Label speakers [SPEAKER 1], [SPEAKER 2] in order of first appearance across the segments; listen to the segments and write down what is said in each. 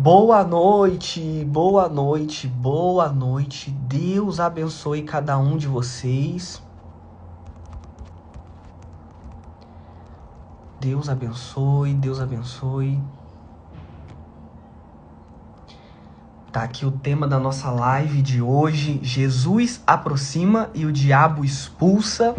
[SPEAKER 1] Boa noite, boa noite, boa noite. Deus abençoe cada um de vocês. Deus abençoe, Deus abençoe. Tá aqui o tema da nossa live de hoje: Jesus aproxima e o diabo expulsa.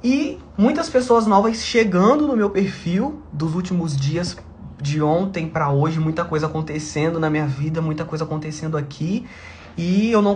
[SPEAKER 1] E muitas pessoas novas chegando no meu perfil dos últimos dias, de ontem para hoje, muita coisa acontecendo na minha vida, muita coisa acontecendo aqui. E eu não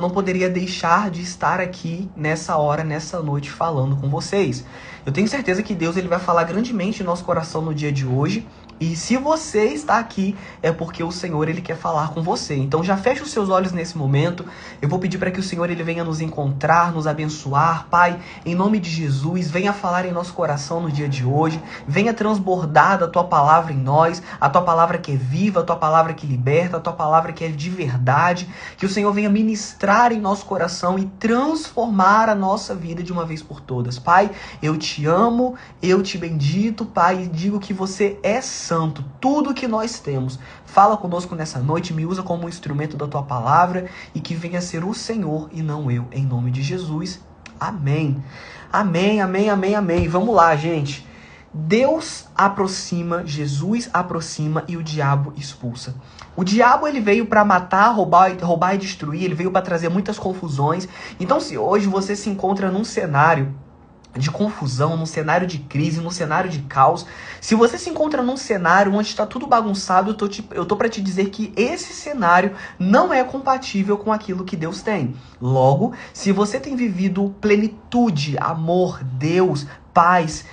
[SPEAKER 1] poderia deixar de estar aqui nessa hora, nessa noite, falando com vocês. Eu tenho certeza que Deus ele vai falar grandemente em nosso coração no dia de hoje. E se você está aqui, é porque o Senhor ele quer falar com você. Então já feche os seus olhos nesse momento. Eu vou pedir para que o Senhor ele venha nos encontrar, nos abençoar. Pai, em nome de Jesus, venha falar em nosso coração no dia de hoje. Venha transbordar da Tua palavra em nós. A Tua palavra que é viva, a Tua palavra que liberta, a Tua palavra que é de verdade. Que o Senhor venha ministrar em nosso coração e transformar a nossa vida de uma vez por todas. Pai, eu te amo, eu te bendito, Pai, e digo que você é santo. Tudo que nós temos, fala conosco nessa noite, me usa como um instrumento da Tua palavra e que venha ser o Senhor e não eu, em nome de Jesus. Amém. Amém, amém, amém, amém. Vamos lá, gente. Deus aproxima, Jesus aproxima e o diabo expulsa. O diabo ele veio para matar, roubar e destruir, ele veio para trazer muitas confusões. Então se hoje você se encontra num cenário de confusão, num cenário de crise, num cenário de caos, se você se encontra num cenário onde está tudo bagunçado, eu tô para te dizer que esse cenário não é compatível com aquilo que Deus tem. Logo, se você tem vivido plenitude, amor, Deus, paz,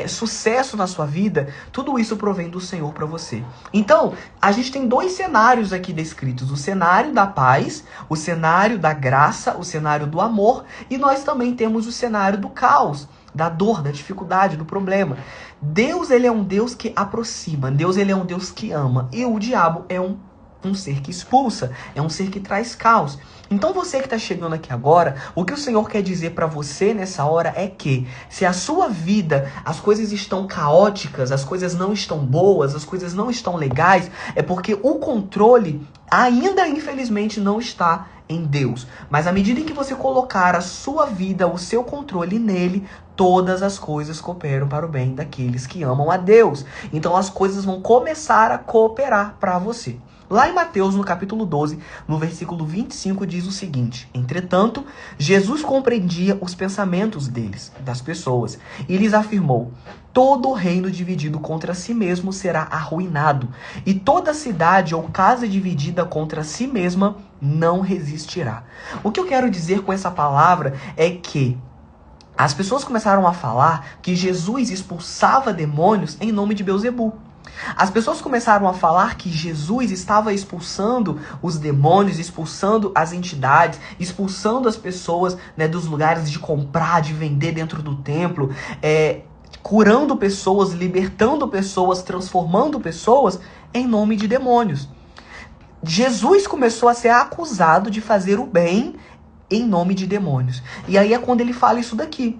[SPEAKER 1] sucesso na sua vida, tudo isso provém do Senhor para você. Então, a gente tem dois cenários aqui descritos: o cenário da paz, o cenário da graça, o cenário do amor, e nós também temos o cenário do caos, da dor, da dificuldade, do problema. Deus, ele é um Deus que aproxima, Deus, ele é um Deus que ama, e o diabo é um ser que expulsa, é um ser que traz caos. Então você que está chegando aqui agora, o que o Senhor quer dizer para você nessa hora é que se a sua vida, as coisas estão caóticas, as coisas não estão boas, as coisas não estão legais, é porque o controle ainda infelizmente não está em Deus. Mas à medida em que você colocar a sua vida, o seu controle nele, todas as coisas cooperam para o bem daqueles que amam a Deus. Então as coisas vão começar a cooperar para você. Lá em Mateus, no capítulo 12, no versículo 25, diz o seguinte: entretanto, Jesus compreendia os pensamentos das pessoas, e lhes afirmou: todo reino dividido contra si mesmo será arruinado, e toda cidade ou casa dividida contra si mesma não resistirá. O que eu quero dizer com essa palavra é que as pessoas começaram a falar que Jesus expulsava demônios em nome de Beelzebul. As pessoas começaram a falar que Jesus estava expulsando os demônios, expulsando as entidades, expulsando as pessoas, né, dos lugares de comprar, de vender dentro do templo, curando pessoas, libertando pessoas, transformando pessoas em nome de demônios. Jesus começou a ser acusado de fazer o bem em nome de demônios. E aí é quando ele fala isso daqui.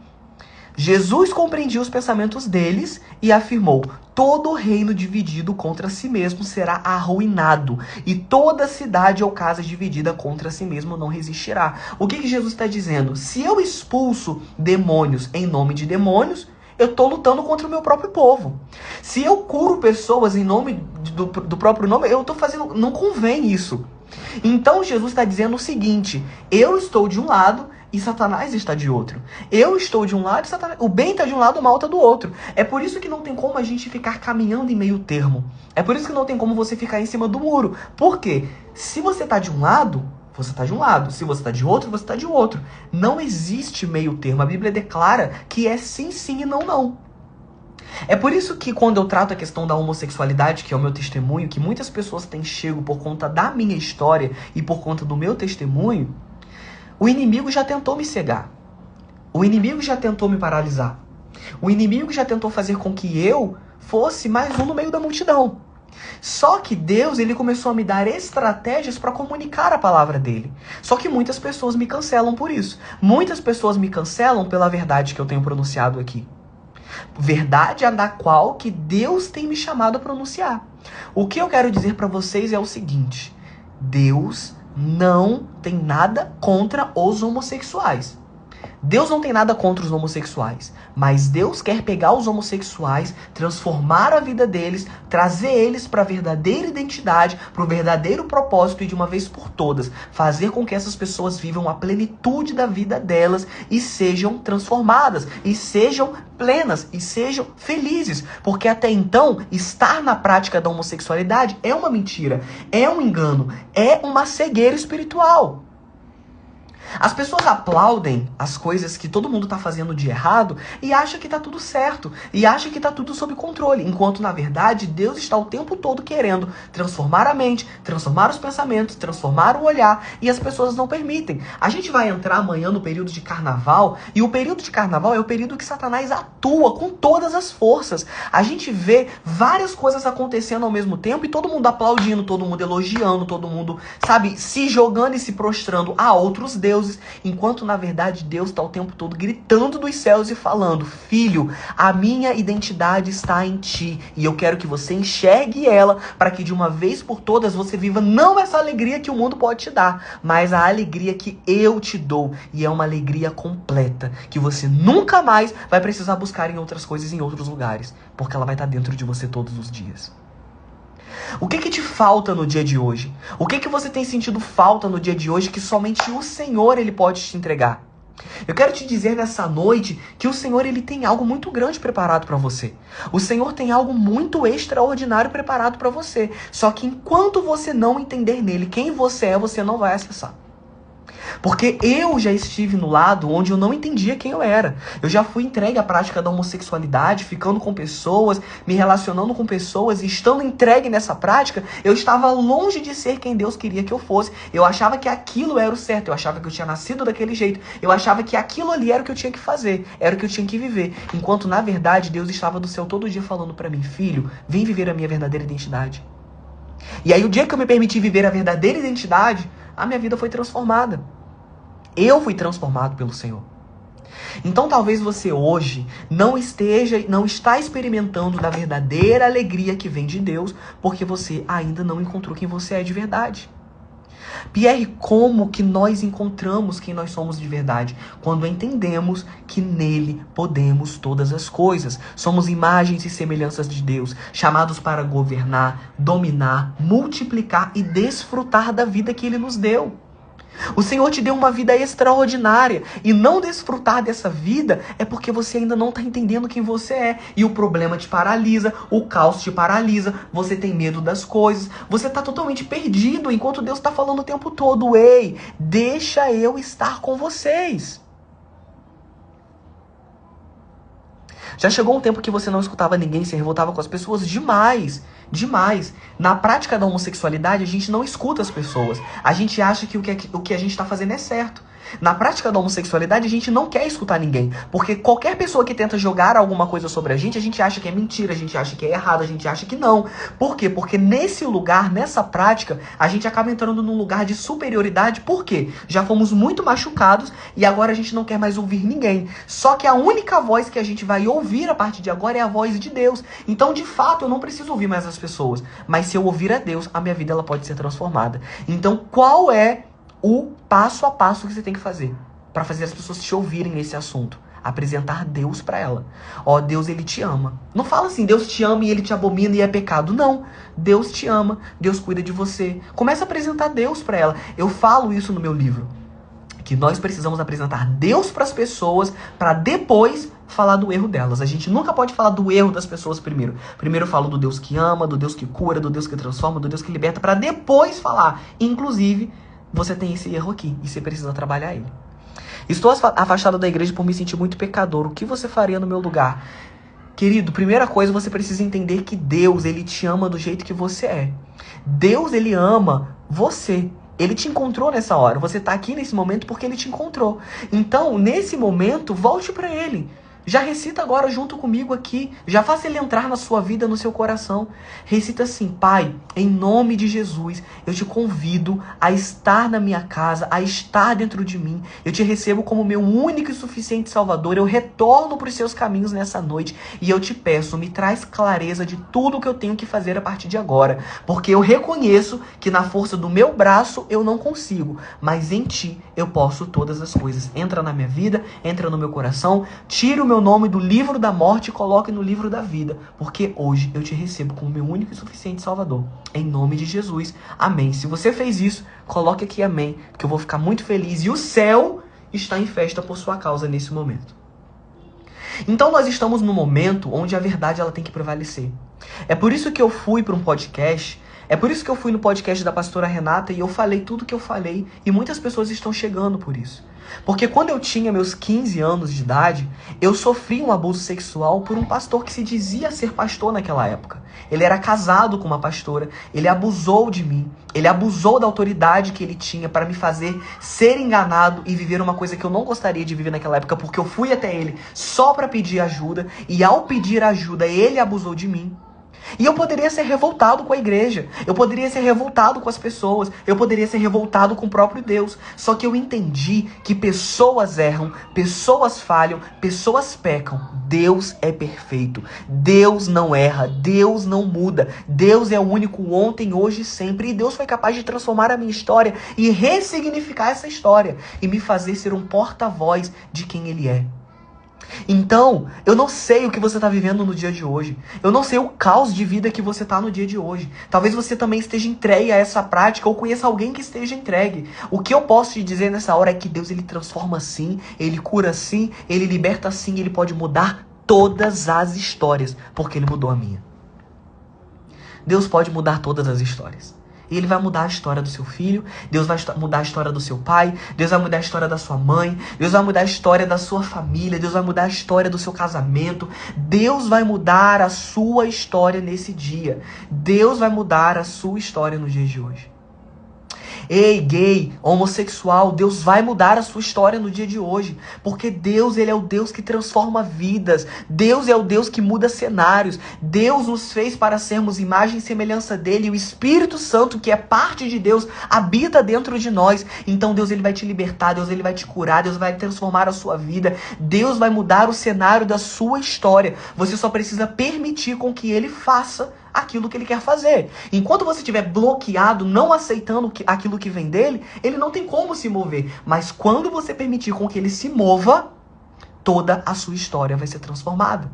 [SPEAKER 1] Jesus compreendia os pensamentos deles e afirmou: todo reino dividido contra si mesmo será arruinado, e toda cidade ou casa dividida contra si mesmo não resistirá. O que Jesus está dizendo? Se eu expulso demônios em nome de demônios, eu estou lutando contra o meu próprio povo. Se eu curo pessoas em nome do próprio nome, eu estou fazendo... Não convém isso. Então Jesus está dizendo o seguinte: eu estou de um lado e Satanás está de outro. Eu estou de um lado e Satanás... O bem está de um lado, o mal está do outro. É por isso que não tem como a gente ficar caminhando em meio termo. É por isso que não tem como você ficar em cima do muro. Por quê? Se você está de um lado, você está de um lado. Se você está de outro, você está de outro. Não existe meio termo. A Bíblia declara que é sim, sim e não, não. É por isso que quando eu trato a questão da homossexualidade, que é o meu testemunho, que muitas pessoas têm chego por conta da minha história e por conta do meu testemunho, o inimigo já tentou me cegar. O inimigo já tentou me paralisar. O inimigo já tentou fazer com que eu fosse mais um no meio da multidão. Só que Deus, ele começou a me dar estratégias para comunicar a palavra dele. Só que muitas pessoas me cancelam por isso. Muitas pessoas me cancelam pela verdade que eu tenho pronunciado aqui. Verdade a da qual que Deus tem me chamado a pronunciar. O que eu quero dizer para vocês é o seguinte: Deus não tem nada contra os homossexuais. Deus não tem nada contra os homossexuais, mas Deus quer pegar os homossexuais, transformar a vida deles, trazer eles para a verdadeira identidade, para o verdadeiro propósito e de uma vez por todas, fazer com que essas pessoas vivam a plenitude da vida delas e sejam transformadas, e sejam plenas, e sejam felizes. Porque até então, estar na prática da homossexualidade é uma mentira, é um engano, é uma cegueira espiritual. As pessoas aplaudem as coisas que todo mundo tá fazendo de errado e acham que tá tudo certo, e acham que tá tudo sob controle, enquanto na verdade Deus está o tempo todo querendo transformar a mente, transformar os pensamentos, transformar o olhar, e as pessoas não permitem. A gente vai entrar amanhã no período de carnaval, e o período de carnaval é o período que Satanás atua com todas as forças. A gente vê várias coisas acontecendo ao mesmo tempo e todo mundo aplaudindo, todo mundo elogiando, todo mundo, sabe, se jogando e se prostrando a outros deuses, enquanto na verdade Deus está o tempo todo gritando dos céus e falando: filho, a minha identidade está em ti e eu quero que você enxergue ela para que de uma vez por todas você viva não essa alegria que o mundo pode te dar, mas a alegria que eu te dou, e é uma alegria completa que você nunca mais vai precisar buscar em outras coisas, em outros lugares, porque ela vai estar dentro de você todos os dias. O que te falta no dia de hoje? O que você tem sentido falta no dia de hoje que somente o Senhor ele pode te entregar? Eu quero te dizer nessa noite que o Senhor ele tem algo muito grande preparado para você. O Senhor tem algo muito extraordinário preparado para você. Só que enquanto você não entender nele quem você é, você não vai acessar. Porque eu já estive no lado onde eu não entendia quem eu era. Eu já fui entregue à prática da homossexualidade, ficando com pessoas, me relacionando com pessoas, e estando entregue nessa prática, eu estava longe de ser quem Deus queria que eu fosse. Eu achava que aquilo era o certo, eu achava que eu tinha nascido daquele jeito, eu achava que aquilo ali era o que eu tinha que fazer, era o que eu tinha que viver. Enquanto, na verdade, Deus estava do céu todo dia falando para mim: filho, vem viver a minha verdadeira identidade. E aí, o dia que eu me permiti viver a verdadeira identidade, a minha vida foi transformada. Eu fui transformado pelo Senhor. Então talvez você hoje não está experimentando da verdadeira alegria que vem de Deus, porque você ainda não encontrou quem você é de verdade. Pierre, como que nós encontramos quem nós somos de verdade? Quando entendemos que nele podemos todas as coisas. Somos imagens e semelhanças de Deus, chamados para governar, dominar, multiplicar e desfrutar da vida que ele nos deu. O Senhor te deu uma vida extraordinária, e não desfrutar dessa vida é porque você ainda não está entendendo quem você é. E o problema te paralisa, o caos te paralisa, você tem medo das coisas, você está totalmente perdido, enquanto Deus está falando o tempo todo: ei, deixa eu estar com vocês. Já chegou um tempo que você não escutava ninguém, se revoltava com as pessoas demais. Demais. Na prática da homossexualidade, a gente não escuta as pessoas. A gente acha que o que a gente está fazendo é certo. Na prática da homossexualidade, a gente não quer escutar ninguém. Porque qualquer pessoa que tenta jogar alguma coisa sobre a gente acha que é mentira, a gente acha que é errado, a gente acha que não. Por quê? Porque nesse lugar, nessa prática, a gente acaba entrando num lugar de superioridade. Por quê? Já fomos muito machucados e agora a gente não quer mais ouvir ninguém. Só que a única voz que a gente vai ouvir a partir de agora é a voz de Deus. Então, de fato, eu não preciso ouvir mais as pessoas. Mas se eu ouvir a Deus, a minha vida ela pode ser transformada. Então, qual é o passo a passo que você tem que fazer para fazer as pessoas te ouvirem nesse assunto? Apresentar Deus para ela. Ó, Deus, ele te ama. Não fala assim: Deus te ama e ele te abomina e é pecado. Não. Deus te ama, Deus cuida de você. Começa a apresentar Deus para ela. Eu falo isso no meu livro, que nós precisamos apresentar Deus para as pessoas para depois falar do erro delas. A gente nunca pode falar do erro das pessoas primeiro. Primeiro eu falo do Deus que ama, do Deus que cura, do Deus que transforma, do Deus que liberta, para depois falar: inclusive, você tem esse erro aqui e você precisa trabalhar ele. Estou afastado da igreja por me sentir muito pecador. O que você faria no meu lugar? Querido, primeira coisa, você precisa entender que Deus, ele te ama do jeito que você é. Deus, ele ama você. Ele te encontrou nessa hora. Você está aqui nesse momento porque ele te encontrou. Então, nesse momento, volte para ele. Já recita agora junto comigo aqui. Já faça ele entrar na sua vida, no seu coração. Recita assim: Pai, em nome de Jesus, eu te convido a estar na minha casa, a estar dentro de mim. Eu te recebo como meu único e suficiente Salvador. Eu retorno para os seus caminhos nessa noite. E eu te peço, me traz clareza de tudo o que eu tenho que fazer a partir de agora. Porque eu reconheço que na força do meu braço eu não consigo. Mas em ti eu posso todas as coisas. Entra na minha vida, entra no meu coração, tira o meu nome do livro da morte e coloque no livro da vida, porque hoje eu te recebo como meu único e suficiente Salvador. Em nome de Jesus. Amém. Se você fez isso, coloque aqui amém, que eu vou ficar muito feliz e o céu está em festa por sua causa nesse momento. Então nós estamos num momento onde a verdade ela tem que prevalecer. É por isso que eu fui para um podcast. É por isso que eu fui no podcast da pastora Renata e eu falei tudo que eu falei e muitas pessoas estão chegando por isso. Porque quando eu tinha meus 15 anos de idade, eu sofri um abuso sexual por um pastor que se dizia ser pastor naquela época. Ele era casado com uma pastora, ele abusou de mim, ele abusou da autoridade que ele tinha para me fazer ser enganado e viver uma coisa que eu não gostaria de viver naquela época, porque eu fui até ele só para pedir ajuda e ao pedir ajuda ele abusou de mim. E eu poderia ser revoltado com a igreja, eu poderia ser revoltado com as pessoas, eu poderia ser revoltado com o próprio Deus. Só que eu entendi que pessoas erram, pessoas falham, pessoas pecam. Deus é perfeito, Deus não erra, Deus não muda. Deus é o único ontem, hoje e sempre. E Deus foi capaz de transformar a minha história e ressignificar essa história e me fazer ser um porta-voz de quem Ele é. Então, eu não sei o que você está vivendo no dia de hoje. Eu não sei o caos de vida que você está no dia de hoje. Talvez você também esteja entregue a essa prática ou conheça alguém que esteja entregue. O que eu posso te dizer nessa hora é que Deus ele transforma sim, Ele cura sim, Ele liberta sim, Ele pode mudar todas as histórias, porque Ele mudou a minha. Deus pode mudar todas as histórias. E Ele vai mudar a história do seu filho, Deus vai mudar a história do seu pai, Deus vai mudar a história da sua mãe, Deus vai mudar a história da sua família, Deus vai mudar a história do seu casamento, Deus vai mudar a sua história nesse dia. Deus vai mudar a sua história no dia de hoje. Ei, gay, homossexual, Deus vai mudar a sua história no dia de hoje. Porque Deus, Ele é o Deus que transforma vidas. Deus é o Deus que muda cenários. Deus nos fez para sermos imagem e semelhança dEle. E o Espírito Santo, que é parte de Deus, habita dentro de nós. Então Deus, Ele vai te libertar, Deus, Ele vai te curar, Deus vai transformar a sua vida. Deus vai mudar o cenário da sua história. Você só precisa permitir com que Ele faça aquilo que Ele quer fazer. Enquanto você estiver bloqueado, não aceitando aquilo que vem dele, Ele não tem como se mover. Mas quando você permitir com que Ele se mova, toda a sua história vai ser transformada.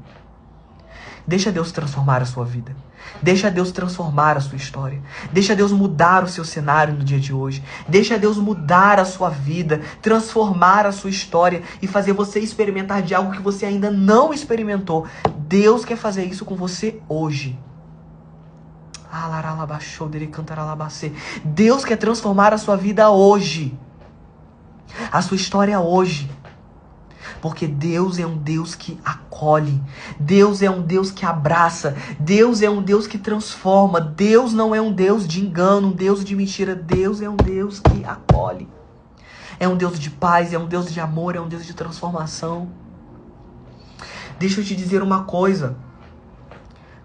[SPEAKER 1] Deixa Deus transformar a sua vida. Deixa Deus transformar a sua história. Deixa Deus mudar o seu cenário no dia de hoje. Deixa Deus mudar a sua vida, transformar a sua história e fazer você experimentar de algo que você ainda não experimentou. Deus quer fazer isso com você hoje. Deus quer transformar a sua vida hoje. A sua história hoje. Porque Deus é um Deus que acolhe. Deus é um Deus que abraça. Deus é um Deus que transforma. Deus não é um Deus de engano, um Deus de mentira. Deus é um Deus que acolhe. É um Deus de paz, é um Deus de amor, é um Deus de transformação. Deixa eu te dizer uma coisa.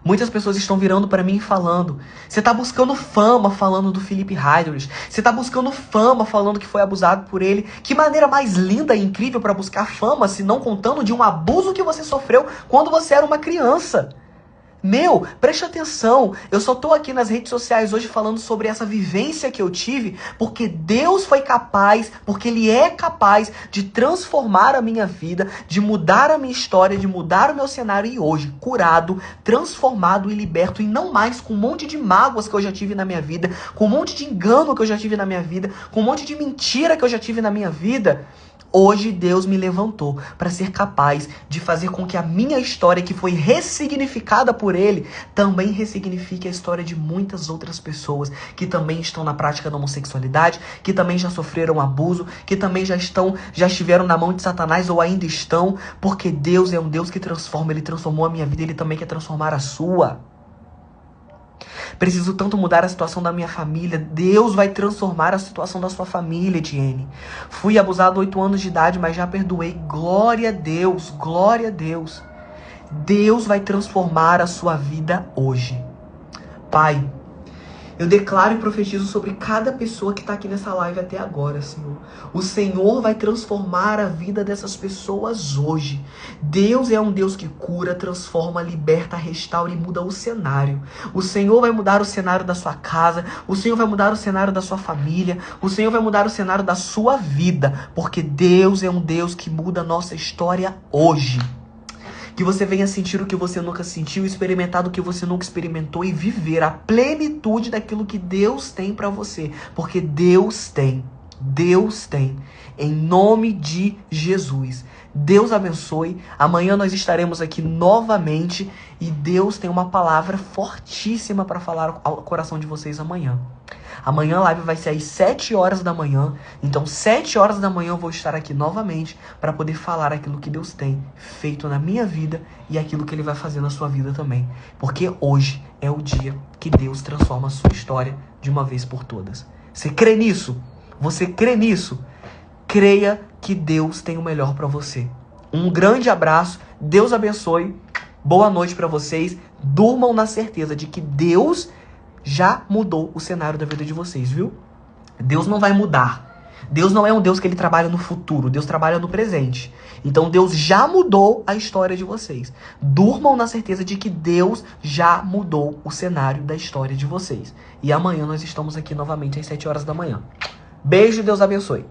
[SPEAKER 1] Muitas pessoas estão virando para mim e falando: você está buscando fama falando do Felipe Heidrich. Você está buscando fama falando que foi abusado por ele. Que maneira mais linda e incrível para buscar fama, se não contando de um abuso que você sofreu quando você era uma criança. Meu, preste atenção, eu só tô aqui nas redes sociais hoje falando sobre essa vivência que eu tive, porque Deus foi capaz, porque Ele é capaz de transformar a minha vida, de mudar a minha história, de mudar o meu cenário e hoje, curado, transformado e liberto, e não mais com um monte de mágoas que eu já tive na minha vida, com um monte de engano que eu já tive na minha vida, com um monte de mentira que eu já tive na minha vida. Hoje Deus me levantou para ser capaz de fazer com que a minha história, que foi ressignificada por Ele, também ressignifique a história de muitas outras pessoas que também estão na prática da homossexualidade, que também já sofreram abuso, que também já estiveram na mão de Satanás ou ainda estão, porque Deus é um Deus que transforma. Ele transformou a minha vida, Ele também quer transformar a sua. Preciso tanto mudar a situação da minha família. Deus vai transformar a situação da sua família, Etienne. Fui abusado 8 anos de idade, mas já perdoei. Glória a Deus, glória a Deus. Deus vai transformar a sua vida hoje. Pai, eu declaro e profetizo sobre cada pessoa que está aqui nessa live até agora, Senhor. O Senhor vai transformar a vida dessas pessoas hoje. Deus é um Deus que cura, transforma, liberta, restaura e muda o cenário. O Senhor vai mudar o cenário da sua casa. O Senhor vai mudar o cenário da sua família. O Senhor vai mudar o cenário da sua vida. Porque Deus é um Deus que muda a nossa história hoje. Que você venha sentir o que você nunca sentiu, experimentar o que você nunca experimentou e viver a plenitude daquilo que Deus tem pra você. Porque Deus tem. Deus tem. Em nome de Jesus. Deus abençoe. Amanhã nós estaremos aqui novamente e Deus tem uma palavra fortíssima para falar ao coração de vocês amanhã. Amanhã a live vai ser às 7 horas da manhã. Então 7 horas da manhã eu vou estar aqui novamente para poder falar aquilo que Deus tem feito na minha vida e aquilo que Ele vai fazer na sua vida também. Porque hoje é o dia que Deus transforma a sua história de uma vez por todas. Você crê nisso? Você crê nisso? Creia que Deus tem o melhor para você. Um grande abraço. Deus abençoe. Boa noite para vocês. Durmam na certeza de que Deus já mudou o cenário da vida de vocês, viu? Deus não vai mudar. Deus não é um Deus que Ele trabalha no futuro. Deus trabalha no presente. Então Deus já mudou a história de vocês. Durmam na certeza de que Deus já mudou o cenário da história de vocês. E amanhã nós estamos aqui novamente às 7 horas da manhã. Beijo e Deus abençoe.